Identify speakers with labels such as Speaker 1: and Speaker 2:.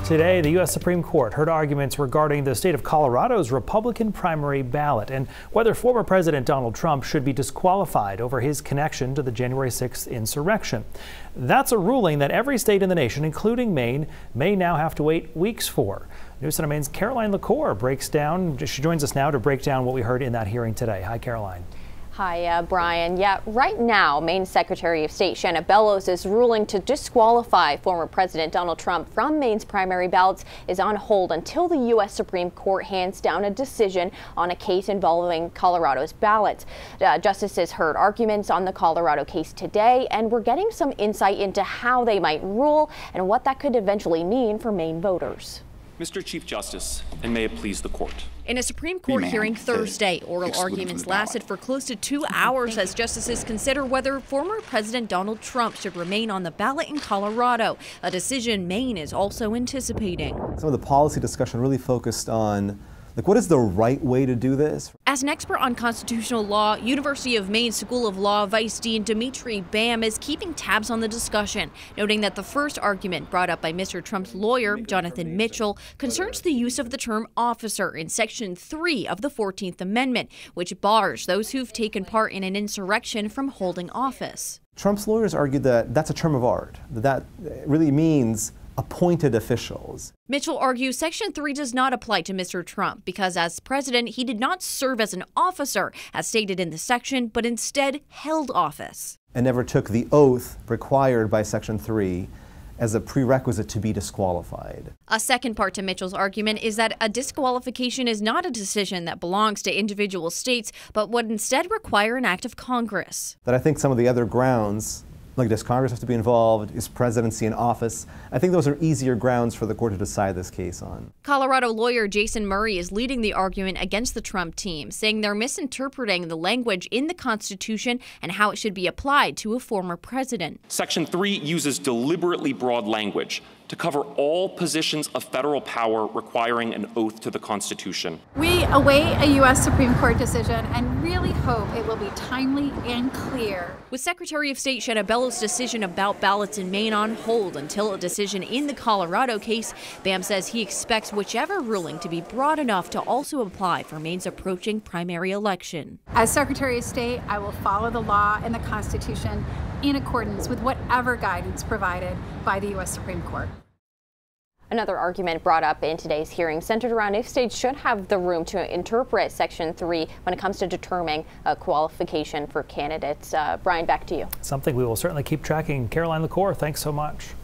Speaker 1: Today, the U.S. Supreme Court heard arguments regarding the state of Colorado's Republican primary ballot and whether former President Donald Trump should be disqualified over his connection to the January 6th insurrection. That's a ruling that every state in the nation, including Maine, may now have to wait weeks for. News Center Maine's Caroline LaCour breaks down. She joins us now to break down what we heard in that hearing today. Hi, Caroline.
Speaker 2: Hi, Brian. Yeah, right now, Maine Secretary of State Shanna Bellows is ruling to disqualify former President Donald Trump from Maine's primary ballots is on hold until the U.S. Supreme Court hands down a decision on a case involving Colorado's ballots. Justices heard arguments on the Colorado case today, and we're getting some insight into how they might rule and what that could eventually mean for Maine voters.
Speaker 3: Mr. Chief Justice, and may it please the court.
Speaker 2: In a Supreme Court hearing Thursday, oral arguments lasted for close to 2 hours as justices consider whether former President Donald Trump should remain on the ballot in Colorado, a decision Maine is also anticipating.
Speaker 4: Some of the policy discussion really focused on what is the right way to do this?
Speaker 2: As an expert on constitutional law, University of Maine School of Law Vice Dean Dimitri Bam is keeping tabs on the discussion, noting that the first argument brought up by Mr. Trump's lawyer, Jonathan Mitchell, concerns the use of the term officer in Section 3 of the 14th Amendment, which bars those who've taken part in an insurrection from holding office.
Speaker 4: Trump's lawyers argued that that's a term of art, that really means appointed officials.
Speaker 2: Mitchell argues Section 3 does not apply to Mr. Trump because as president, he did not serve as an officer, as stated in the section, but instead held office.
Speaker 4: And never took the oath required by Section 3 as a prerequisite to be disqualified.
Speaker 2: A second part to Mitchell's argument is that a disqualification is not a decision that belongs to individual states, but would instead require an act of Congress.
Speaker 4: That I think some of the other grounds, like does Congress have to be involved? Is presidency in office? I think those are easier grounds for the court to decide this case on.
Speaker 2: Colorado lawyer Jason Murray is leading the argument against the Trump team, saying they're misinterpreting the language in the Constitution and how it should be applied to a former president.
Speaker 3: Section 3 uses deliberately broad language to cover all positions of federal power requiring an oath to the Constitution.
Speaker 5: We await a U.S. Supreme Court decision and really hope it will be timely and clear.
Speaker 2: With Secretary of State Shanna Bellows' decision about ballots in Maine on hold until a decision in the Colorado case, Bam says he expects whichever ruling to be broad enough to also apply for Maine's approaching primary election.
Speaker 5: As Secretary of State, I will follow the law and the Constitution in accordance with whatever guidance provided by the U.S. Supreme Court.
Speaker 2: Another argument brought up in today's hearing centered around if states should have the room to interpret Section 3 when it comes to determining a qualification for candidates. Brian, back to you.
Speaker 1: Something we will certainly keep tracking. Caroline LaCour, thanks so much.